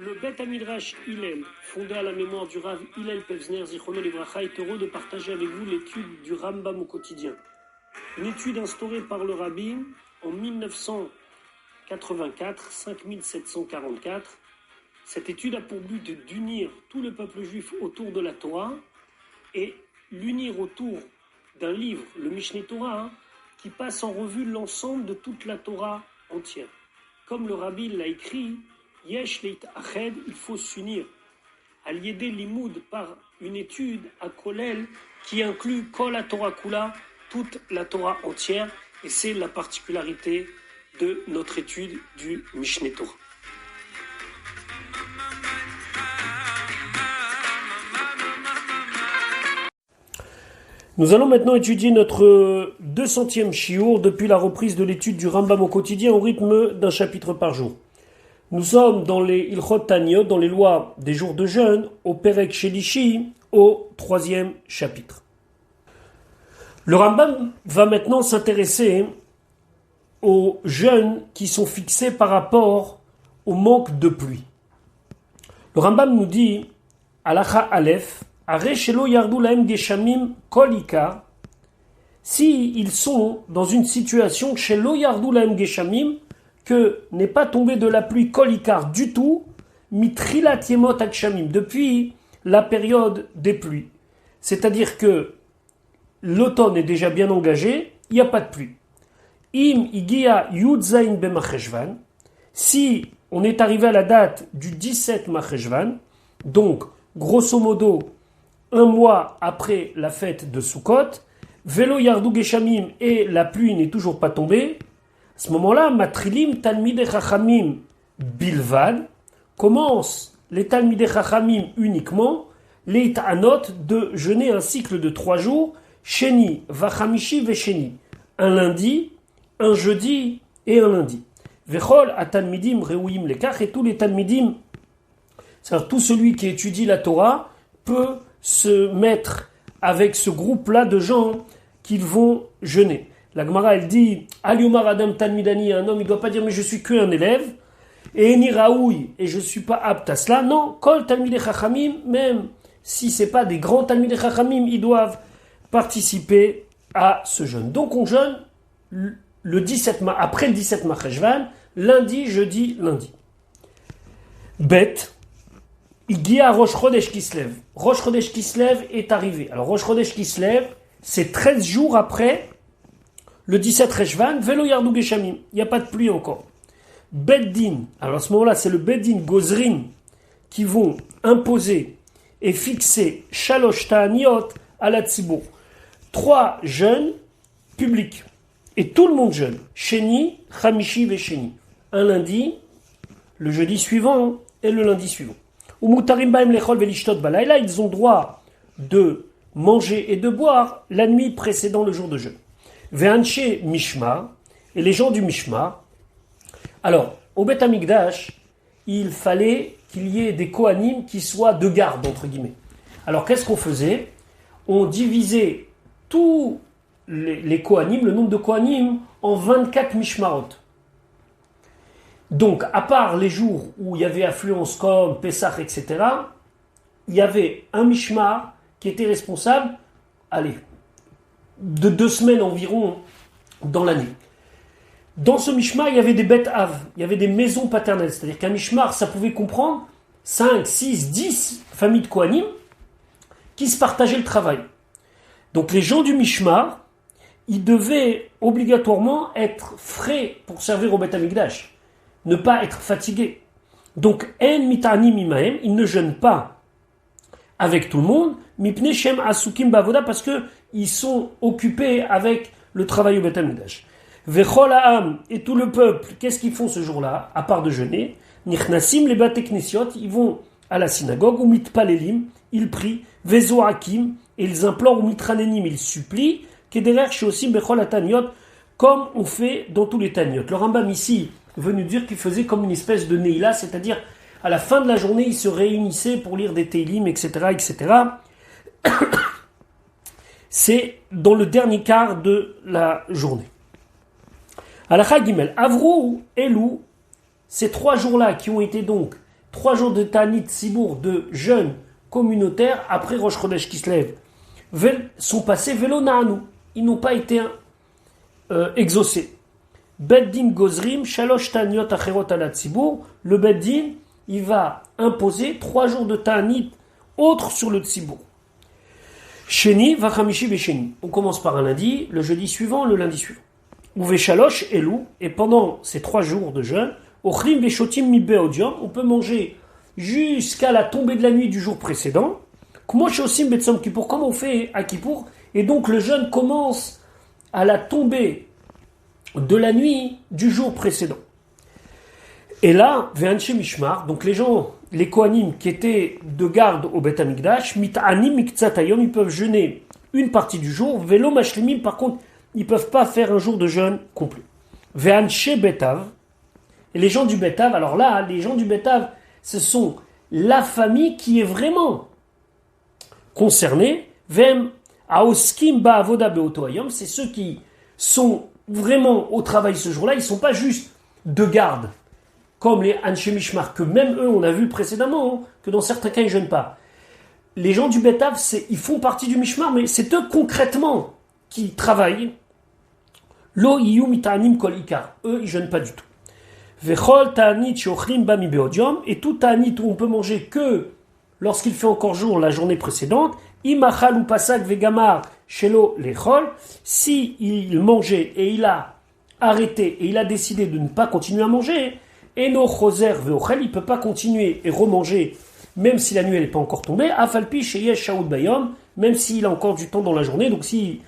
Le Bet Midrash Hillel, fondé à la mémoire du Rav Hillel Pevzner Zichrono Livracha, est heureux de partager avec vous l'étude du Rambam au quotidien. Une étude instaurée par le Rabbi en 1984, 5744. Cette étude a pour but d'unir tout le peuple juif autour de la Torah et l'unir autour d'un livre, le Mishneh Torah, qui passe en revue l'ensemble de toute la Torah entière. Comme le Rabbi l'a écrit, Yesh leit ached, il faut s'unir. Al-Yedé Limoud par une étude à Kolel qui inclut Kol la Torah Kula, toute la Torah entière, et c'est la particularité de notre étude du Mishneh Torah. Nous allons maintenant étudier notre 200e shiur depuis la reprise de l'étude du Rambam au quotidien au rythme d'un chapitre par jour. Nous sommes dans les Ilchot Taniot, dans les lois des jours de jeûne, au Perek Shelishi, au 3e chapitre. Le Rambam va maintenant s'intéresser aux jeûnes qui sont fixés par rapport au manque de pluie. Le Rambam nous dit, Halacha Aleph, Are shelo yardu lahem geshamim kol ikar, si ils sont dans une situation shelo yardu lahem geshamim, que n'est pas tombé de la pluie kol ikar du tout, mitrilat yemot akshamim, depuis la période des pluies. C'est-à-dire que l'automne est déjà bien engagé, il n'y a pas de pluie. Im igia yud zayin b'macheshvan, si on est arrivé à la date du 17 Macheshvan, donc grosso modo un mois après la fête de Sukkot, velo yardu geshamim et la pluie n'est toujours pas tombée, à ce moment-là, matrilim talmidei chachamim bilvad, commencent les talmidei chachamim uniquement, les ta'anot de jeûner un cycle de 3 jours, sheni vachamishi vesheni, un lundi, un jeudi et un lundi. Vechol atalmidim reuim lekach, et tous les talmidim, c'est-à-dire tout celui qui étudie la Torah, peut se mettre avec ce groupe-là de gens qui vont jeûner. La Gemara, elle dit, Aliomar Adam Talmidani, un homme, il ne doit pas dire, mais je suis qu'un élève, et Eni Raoui, et je ne suis pas apte à cela. Non, Kol Talmidei Chachamim, même si ce n'est pas des grands Talmidei Chachamim, ils doivent participer à ce jeûne. Donc on jeûne après le 17 Macheshvan, lundi, jeudi, lundi. Bête. Igia Rosh Chodesh Kislev. Rosh Chodesh Kislev est arrivé. Alors Rosh Chodesh Kislev, c'est 13 jours après le 17 Reshvan, Velo Yardu Geshamim. Il n'y a pas de pluie encore. Beddin. Alors à ce moment-là, c'est le Beddin Gozrin qui vont imposer et fixer Shalosh Ta'aniot à la Tzibour. 3 jeûnes publics. Et tout le monde jeûne. Sheni, Chamishi Vesheni. Un lundi, le jeudi suivant et le lundi suivant. Ils ont droit de manger et de boire la nuit précédant le jour de jeûne. Ve'anche Mishmar, et les gens du Mishmar. Alors, au Beth Amikdash, il fallait qu'il y ait des Kohanim qui soient de garde, entre guillemets. Alors, qu'est-ce qu'on faisait? On divisait tous les Kohanim, le nombre de Kohanim, en 24 Mishmarot. Donc, à part les jours où il y avait affluence comme Pessah, etc., il y avait un Mishmar qui était responsable, de 2 semaines environ dans l'année. Dans ce Mishmar, il y avait des Bet Av, il y avait des maisons paternelles. C'est-à-dire qu'un Mishmar, ça pouvait comprendre 5, 6, 10 familles de Kohanim qui se partageaient le travail. Donc, les gens du Mishmar, ils devaient obligatoirement être frais pour servir au Beth Amikdash. Ne pas être fatigué. Donc, en mitani mimahem, ils ne jeûnent pas avec tout le monde, mipne shem asukim bavoda, parce que ils sont occupés avec le travail au Beth Amikdash. Vechol ha'am, et tout le peuple, qu'est-ce qu'ils font ce jour-là, à part de jeûner? Nichnasim le bate knesiot, ils vont à la synagogue, ou mitpalelim, ils prient, vezoakim, et ils implorent, ou mitranenim, ils supplient, kederer sheosim bechol hataniot, comme on fait dans tous les taniot. Le Rambam ici venu dire qu'il faisait comme une espèce de neila, c'est-à-dire à la fin de la journée, ils se réunissaient pour lire des télim, etc., etc. C'est dans le dernier quart de la journée. Halakha Gimel, Avrou, Elou, ces 3 jours-là qui ont été donc 3 jours de Ta'anit Tzibour, de jeûne communautaire, après Rosh Chodesh Kislev, sont passés Velo Na'anu. Ils n'ont pas été exaucés. Beddin Gozrim, Shalosh Ta'aniot Acherot ala Tzibour. Le Beddin, il va imposer 3 jours de Ta'anit autres sur le Tzibour. Sheni, Vachamishi Besheni. On commence par un lundi, le jeudi suivant, le lundi suivant. Ouve Shalosh Elou, et pendant ces 3 jours de jeûne, Ochrim Veshotim Mi Beodium, on peut manger jusqu'à la tombée de la nuit du jour précédent. Comment Shosim Betzom Kippour, comme on fait à Kippour, et donc le jeûne commence à la tombée de la nuit du jour précédent. Et là, Ve'anche Mishmar, donc les gens, les Kohanim qui étaient de garde au Beth Amikdash, Mit'anim Miktsatayom, ils peuvent jeûner une partie du jour. Velo Mashlimim, par contre, ils ne peuvent pas faire un jour de jeûne complet. Ve'anche Betav, et les gens du Betav, alors là, les gens du Betav, ce sont la famille qui est vraiment concernée. Ve'em Aoskim Ba'avoda Be'otoayom, c'est ceux qui sont vraiment au travail ce jour-là, ils ne sont pas juste de garde, comme les Anshe Mishmar, que même eux, on a vu précédemment, que dans certains cas, ils ne jeûnent pas. Les gens du Betav, ils font partie du Mishmar, mais c'est eux concrètement qui travaillent. Lo iyu mita'anim kol ikar. Eux, ils ne jeûnent pas du tout. Vechol ta'anit shochrim ba mi beodium. Et tout ta'anit où on peut manger que lorsqu'il fait encore jour la journée précédente. Imachal ou pasak vegamar shelo lechol. Si il mangeait et il a arrêté et il a décidé de ne pas continuer à manger, Eno choser veochel, il ne peut pas continuer et remanger, même si la nuit n'est pas encore tombée. Afalpi sheyesh shaoud bayom, même s'il a encore du temps dans la journée. Donc si,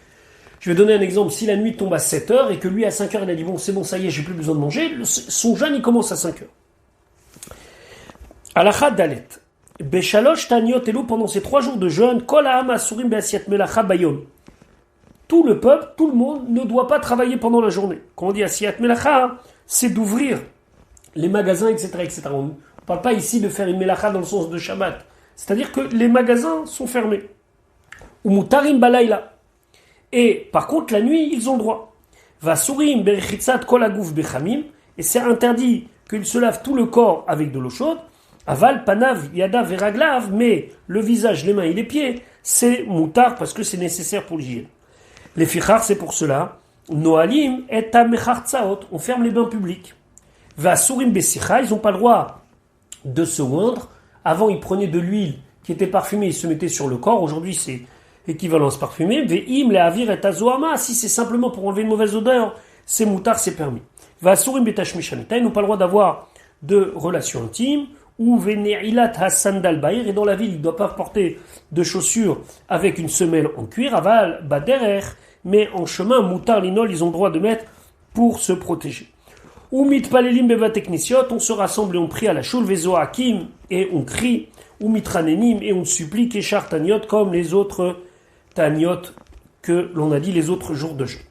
je vais donner un exemple, si la nuit tombe à 7 heures et que lui à 5 heures il a dit bon c'est bon ça y est j'ai plus besoin de manger, son jeûne il commence à 5 heures. Alachat dalet. Beshalosh taniot elu, pendant ces 3 jours de jeûne, kol ha'am asurim be'asiat melacha bayom. Tout le peuple, tout le monde ne doit pas travailler pendant la journée. Quand on dit asiat melacha, c'est d'ouvrir les magasins, etc., etc. On ne parle pas ici de faire une melacha dans le sens de Shabbat. C'est-à-dire que les magasins sont fermés. Ou mutarim balayla. Et par contre, la nuit, ils ont le droit. Vasurim berichitzat kol haguf bechamim. Et c'est interdit qu'ils se lavent tout le corps avec de l'eau chaude. Aval, panav, yada, veraglav. Mais le visage, les mains et les pieds, c'est mutar parce que c'est nécessaire pour l'hygiène. Les fichar, c'est pour cela. Noalim et amechartzaot. On ferme les bains publics. Vasurim besicha, ils n'ont pas le droit de se oindre. Avant, ils prenaient de l'huile qui était parfumée, ils se mettaient sur le corps. Aujourd'hui, c'est équivalence parfumée. Ve'im le'avir et azoama, si c'est simplement pour enlever une mauvaise odeur, c'est moutar, c'est permis. Vasurim betashmishamita, ils n'ont pas le droit d'avoir de relations intimes. Ou ve'ne'ilat hasandal ba'ir, et dans la ville, ils ne doivent pas porter de chaussures avec une semelle en cuir. Aval baderer, mais en chemin, moutar linol, ils ont le droit de mettre pour se protéger. Ou mitpalelim bevateknisiot, on se rassemble et on prie à la shul vezoakim et on crie, ou mitranenim et on supplie keshar taniot comme les autres taniot que l'on a dit les autres jours de jeûne.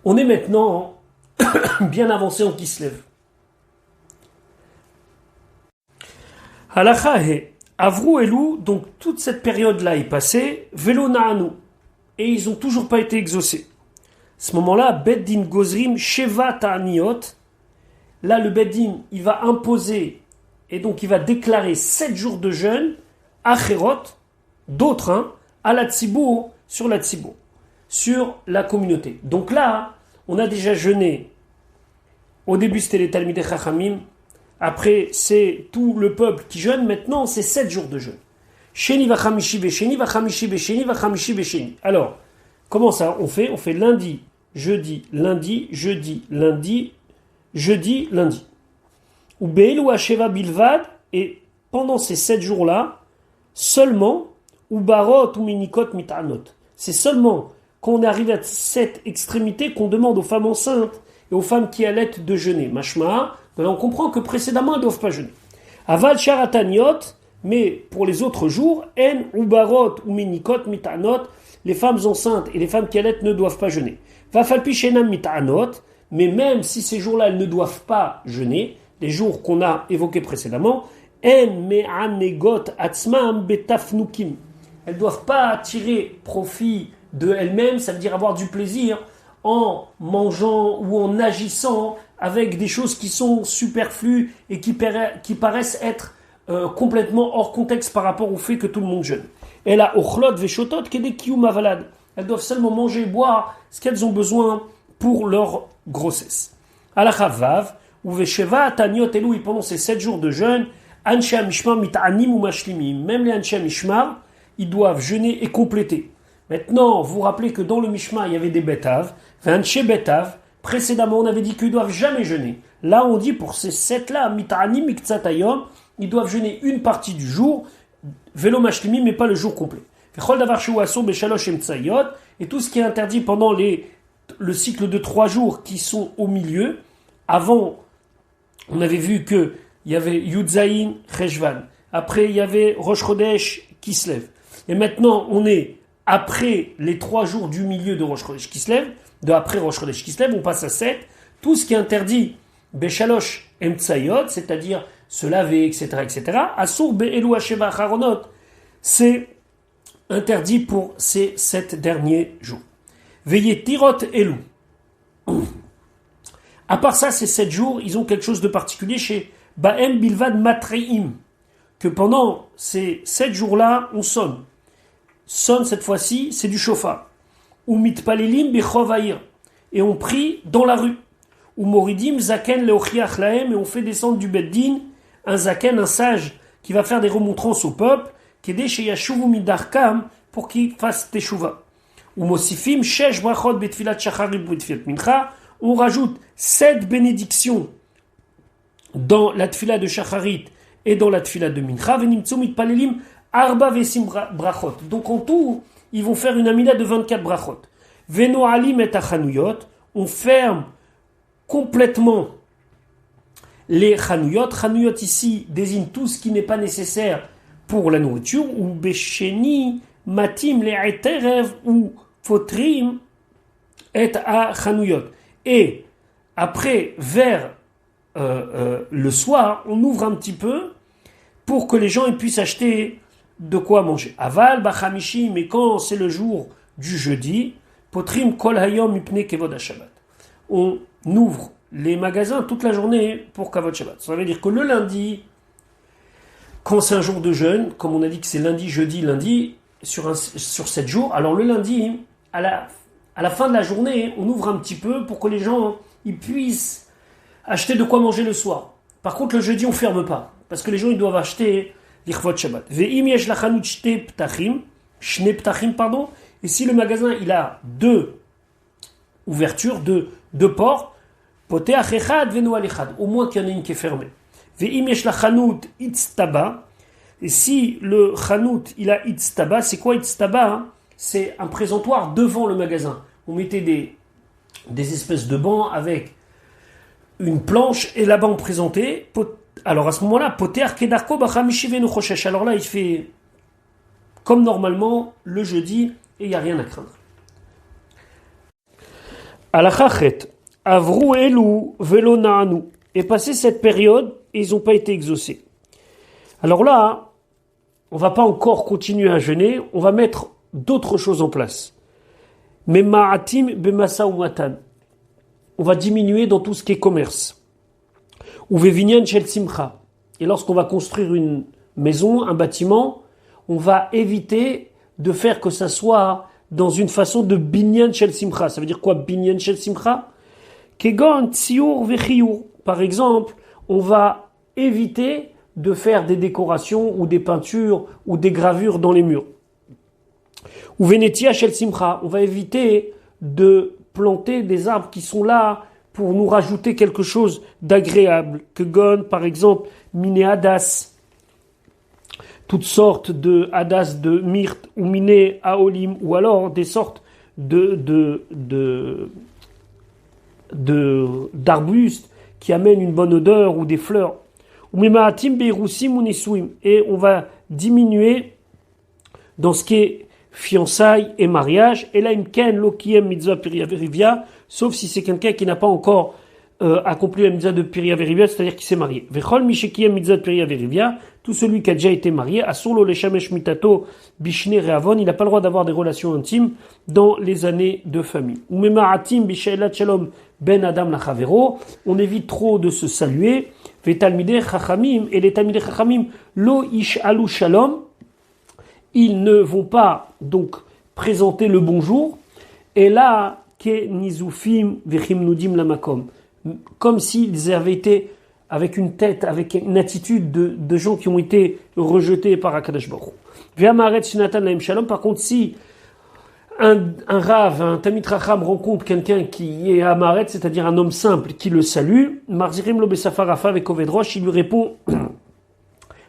On est maintenant bien avancé en Kislev. Halacha he Avrou Elou, donc toute cette période-là est passée, Velo Na'anu, et ils n'ont toujours pas été exaucés. À ce moment-là, Beddin Gozrim Sheva Ta'aniot, là le Beddin, il va imposer, et donc il va déclarer 7 jours de jeûne, Acherot, d'autres, à la Tzibour, sur la Tzibour, sur la communauté. Donc là, on a déjà jeûné. Au début, c'était les Talmidei Chachamim. Après, c'est tout le peuple qui jeûne. Maintenant, c'est 7 jours de jeûne. Sheni vachamishi besheni, vachamishi besheni, vachamishi besheni. Alors, comment ça on fait lundi, jeudi, lundi, jeudi, lundi, jeudi, lundi. Ou beil ou asheva bilvad. Et pendant ces 7 jours-là, seulement, ou barot ou minikot mitanot. C'est seulement quand on arrive à cette extrémité qu'on demande aux femmes enceintes et aux femmes qui allaitent de jeûner. Mashma, on comprend que précédemment, elles ne doivent pas jeûner. Aval sharataniot, mais pour les autres jours, en ou barot ou minikot mitanot, les femmes enceintes et les femmes qui allaitent ne doivent pas jeûner. Vafalpi shenam mitanot, mais même si ces jours-là, elles ne doivent pas jeûner, les jours qu'on a évoqués précédemment, en me'anegot atzmam betafnukim. Elles ne doivent pas tirer profit de elles-mêmes, ça veut dire avoir du plaisir en mangeant ou en agissant avec des choses qui sont superflues et qui paraissent être complètement hors contexte par rapport au fait que tout le monde jeûne. Et là, ochlot veshotot kedek kiyum avalad. Elles doivent seulement manger et boire ce qu'elles ont besoin pour leur grossesse. Halacha vav, ou vesheva taniot elou, pendant ces 7 jours de jeûne, anshe mishmar mit'anim ou mashlimim. Même les anshe mishmar, ils doivent jeûner et compléter. Maintenant, vous vous rappelez que dans le mishmar, il y avait des betav, anshe betav. Précédemment, on avait dit qu'ils ne doivent jamais jeûner. Là, on dit pour ces 7-là, mit'anim miktsatayom, ils doivent jeûner une partie du jour, vélo mashlimim, mais pas le jour complet. Et tout ce qui est interdit pendant le cycle de 3 jours qui sont au milieu. Avant, on avait vu qu'il y avait Yudzaïn, Cheshvan. Après, il y avait Rosh Chodesh, Kislev. Et maintenant, on est après les 3 jours du milieu de Rosh Chodesh, Kislev. De après Rosh Chodesh, Kislev, on passe à 7. Tout ce qui est interdit, Beshalosh, Emtsayot, c'est-à-dire se laver, etc., etc. Asur, Be'elu, Hasheva, Acharonot, c'est interdit pour ces 7 derniers jours. Veillez tirot elou. À part ça, ces 7 jours, ils ont quelque chose de particulier chez Baem Bilvad Matreim, que pendant ces 7 jours-là, on sonne. Sonne cette fois-ci, c'est du shofar. Ou mitpalelim bechovaïr, et on prie dans la rue. Ou moridim zaken leochiach lahem, et on fait descendre du beddin un zaken, un sage, qui va faire des remontrances au peuple, pour qu'ils fassent teshuva. Ou mosifim shesh brachot betfilat shacharit betfilat mincha. On rajoute 7 bénédictions dans la tfila de shacharit et dans la tfila de mincha. Venimtsu mitpalelim arba vesim brachot. Donc en tout, ils vont faire une amida de 24 brachot. Venoalim et achanuyot. On ferme complètement les chanuyot. Chanuyot ici désigne tout ce qui n'est pas nécessaire pour la nourriture, ou besheni matim le'eterev ou fotrim et a chanuyot. Et après, vers le soir, on ouvre un petit peu pour que les gens puissent acheter de quoi manger. Aval bachamishi, mais quand c'est le jour du jeudi, potrim kol hayom mipne kevod hashabbat. On ouvre les magasins toute la journée pour kavod shabbat. Ça veut dire que le lundi, quand c'est un jour de jeûne, comme on a dit que c'est lundi, jeudi, lundi, sur 7 jours, alors le lundi, à la fin de la journée, on ouvre un petit peu pour que les gens ils puissent acheter de quoi manger le soir. Par contre, le jeudi, on ne ferme pas, parce que les gens ils doivent acheter l'Ichvot Shabbat. Et si le magasin il a 2 ouvertures, 2 portes, au moins qu'il y en ait une qui est fermée. Et si le chanout il a itztaba, c'est quoi itztaba? C'est un présentoir devant le magasin. On mettait des espèces de bancs avec une planche et là-bas on présentait. Alors à ce moment-là, poter kedarko bachamishi venu choshesh. Alors là il fait comme normalement le jeudi et il n'y a rien à craindre. Alachachet avru elu velo naanu. Et passé cette période, ils n'ont pas été exaucés. Alors là, on ne va pas encore continuer à jeûner, on va mettre d'autres choses en place. Mais ma'atim bemasa umatan. On va diminuer dans tout ce qui est commerce. Ou vevinyan shel simcha. Et lorsqu'on va construire une maison, un bâtiment, on va éviter de faire que ça soit dans une façon de binyan shel simcha. Ça veut dire quoi binyan shel simcha? Kegon tsiur vechiyur. Par exemple, on va éviter de faire des décorations ou des peintures ou des gravures dans les murs. Ou venetia shel simcha, on va éviter de planter des arbres qui sont là pour nous rajouter quelque chose d'agréable. Que gon, par exemple, miné hadas, toutes sortes de hadas de myrte ou miné aolim, ou alors des sortes d'arbustes qui amènent une bonne odeur ou des fleurs. Et on va diminuer dans ce qui est fiançailles et mariage. Et là, sauf si c'est quelqu'un qui n'a pas encore accompli la mitzvah de Piria Verivia, c'est-à-dire qui s'est marié. Vechol Mishekiem mitzvah de Piria Verivia, tout celui qui a déjà été marié, Asolo le Shamesh Mitato Bishne Reavon, il n'a pas le droit d'avoir des relations intimes dans les années de famille. Umemaratim Bishailat Shalom Ben Adam Lachavero, on évite trop de se saluer. Vetalmidei Chachamim, et les Talmidei Chachamim, Lo Ish'alu Shalom, ils ne vont pas donc présenter le bonjour, et là, Ke Nizufim Vechim Nudim Lamakom, comme s'ils avaient été avec une tête, avec une attitude de gens qui ont été rejetés par Akadosh Baruch Hu. Ve'amaret Shnatan Laim Shalom, par contre, si un Rav, un Tamid Racham rencontre quelqu'un qui est Amaret, c'est-à-dire un homme simple qui le salue, Marzirim lo besafarafa avec Ovedrosh, il lui répond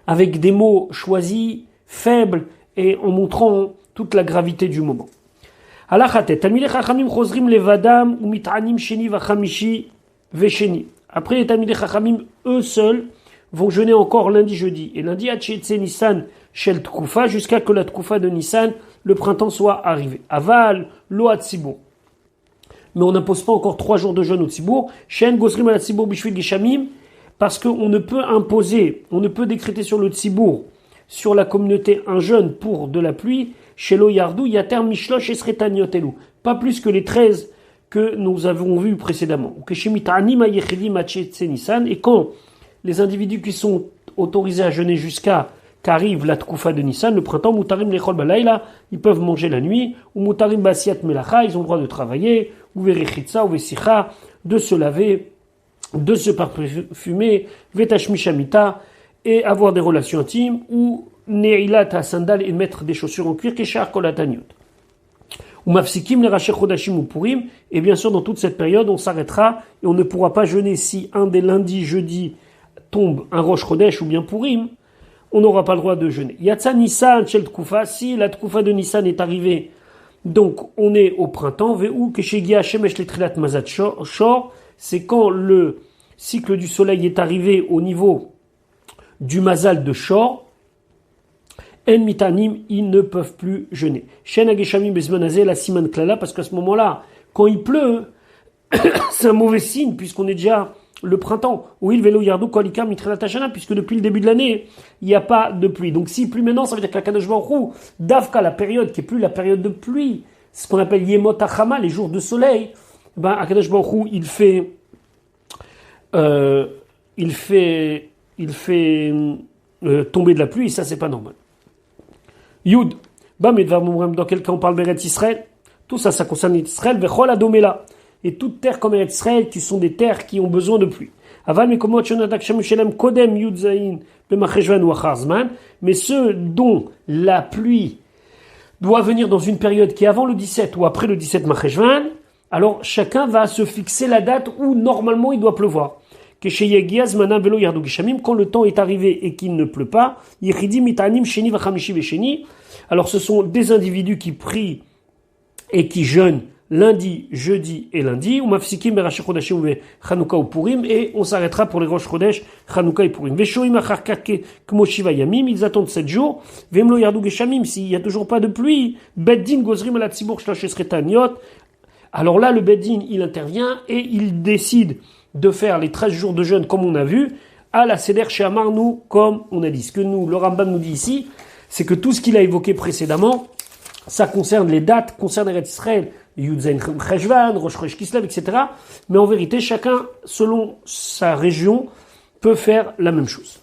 avec des mots choisis, faibles, et en montrant toute la gravité du moment. Alachatet, Talmidei Chachamim chozrim levadam ou mit'anim sheni vachamishi vesheni. Après, les Talmidei Chachamim, eux seuls, vont jeûner encore lundi, jeudi. Et lundi, Hatchetze Nissan Shel Tkufa, jusqu'à que la Tkufa de Nissan, le printemps, soit arrivé. Aval, lo Hatzibour. Mais on n'impose pas encore 3 jours de jeûne au Tzibour. Shen Gosrim al Tzibour Bishvil Geshamim, parce qu'on ne peut imposer, on ne peut décréter sur le Tzibour, sur la communauté, un jeûne pour de la pluie. Chez lo Yardou, Yater Mishlosh et Sretaniotelu. Pas plus que les 13 que nous avons vus précédemment. Et quand les individus qui sont autorisés à jeûner jusqu'à qu'arrive la Tkoufa de Nissan, le printemps, Mutarim Lechol Balayla, ils peuvent manger la nuit, ou Mutarim Basiat Melacha, ils ont le droit de travailler, ou Verechitza, ou Vesicha, de se laver, de se parfumer, Vetashmishamita, et avoir des relations intimes, ou Neilat à sandal et mettre des chaussures en cuir, Keshar Kolataniot. Ou Mafsikim, les Racher Chodashim ou Purim, et bien sûr, dans toute cette période, on s'arrêtera, et on ne pourra pas jeûner si un des lundis, jeudi, tombe un Rosh Chodesh ou bien Purim, on n'aura pas le droit de jeûner. Yatsa Nissan Shel Tkufa, si la Tkufa de Nissan est arrivée, donc on est au printemps, Ve'u Keshegia Shemesh Letrilat Mazat Shor, c'est quand le cycle du soleil est arrivé au niveau du Mazal de Shor, En Mitanim, ils ne peuvent plus jeûner. Shen Ageshamim Bezmanazé, la Siman Klala, parce qu'à ce moment-là, quand il pleut, c'est un mauvais signe, puisqu'on est déjà le printemps, où il vélo yardou kolika mitrelatashana, puisque depuis le début de l'année, il n'y a pas de pluie. Donc s'il pleut maintenant, ça veut dire que la Kadosh Baruch Hu, Davka, la période qui est plus la période de pluie, ce qu'on appelle Yemot Achama, les jours de soleil, ben Kadosh Baruch Hu, il fait tomber de la pluie, et ça c'est pas normal. Yud, dans quel cas on parle d'Eretz Israël, tout ça, ça concerne Israël, Vechol Adomela. Et toutes terres comme Eretz Israël, qui sont des terres qui ont besoin de pluie. Mais ceux dont la pluie doit venir dans une période qui est avant le 17 ou après le 17 Macheshvan, alors chacun va se fixer la date où normalement il doit pleuvoir. Quand le temps est arrivé et qu'il ne pleut pas, alors ce sont des individus qui prient et qui jeûnent lundi, jeudi et lundi, ou mafsikim berash chodesh ou Chanukah ou Purim, et on s'arrêtera pour les Rosh Chodesh, Chanukah et Purim. Veshoim acharkake kmo shiva yamim, ils attendent 7 jours. Vemlo yardou geshamim, s'il y a toujours pas de pluie, beddin gozrim ala tzibur shlosh esretaniot. Alors là, le beddin, il intervient et il décide de faire les 13 jours de jeûne comme on a vu, à la seder chez Amarnou, comme on a dit. Ce que nous, le Rambam nous dit ici, c'est que tout ce qu'il a évoqué précédemment, ça concerne les dates, concerne Eretz Israël, Yudzain Cheshvan, Rosh Chodesh Kislev, etc. Mais en vérité, chacun, selon sa région, peut faire la même chose.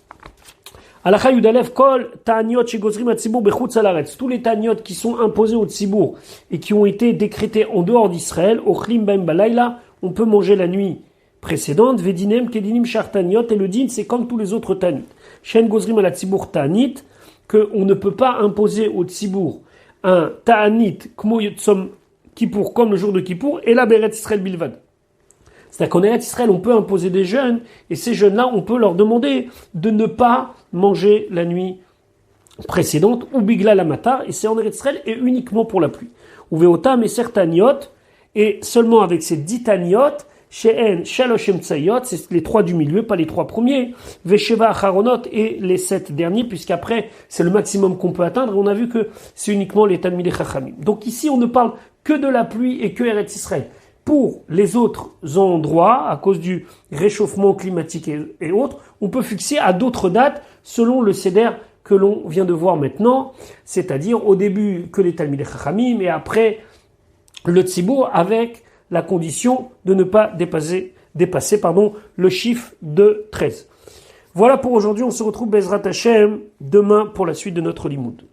Alacha Yudalev Kol Ta'aniot Shegozrim Atzibur Bechutz Alaretz. Tous les Ta'aniot qui sont imposés au Tzibour et qui ont été décrétés en dehors d'Israël, Ochlim Baim Balayla, on peut manger la nuit précédente, Vedinem Kedinim Shar Ta'aniot, et le din, c'est comme tous les autres Ta'anit. Shen Gozrim Alatzibur Ta'anit, qu'on ne peut pas imposer au Tzibour un Ta'anit, Kmo Yotzom Kippour, comme le jour de Kippour, et la Beret Israël Bilvad. C'est-à-dire qu'en Eretz Israël, on peut imposer des jeûnes, et ces jeûnes-là, on peut leur demander de ne pas manger la nuit précédente, ou Bigla la Mata, et c'est en Eretz Israël, et uniquement pour la pluie. Ou Veotam et certaniot, et seulement avec ces 10 taniot, She'en Shalosh Emtsayot, c'est les 3 du milieu, pas les 3 premiers, Vesheva Acharonot, et les 7 derniers, puisqu'après, c'est le maximum qu'on peut atteindre, et on a vu que c'est uniquement les Talmidei Chachamim. Donc ici, on ne parle que de la pluie et que Eretz Israël. Pour les autres endroits, à cause du réchauffement climatique et autres, on peut fixer à d'autres dates selon le seder que l'on vient de voir maintenant, c'est-à-dire au début que les Talmidei Chachamim et après le Tzibour avec la condition de ne pas dépasser le chiffre de 13. Voilà pour aujourd'hui, on se retrouve Bezrat Hashem demain pour la suite de notre limoud.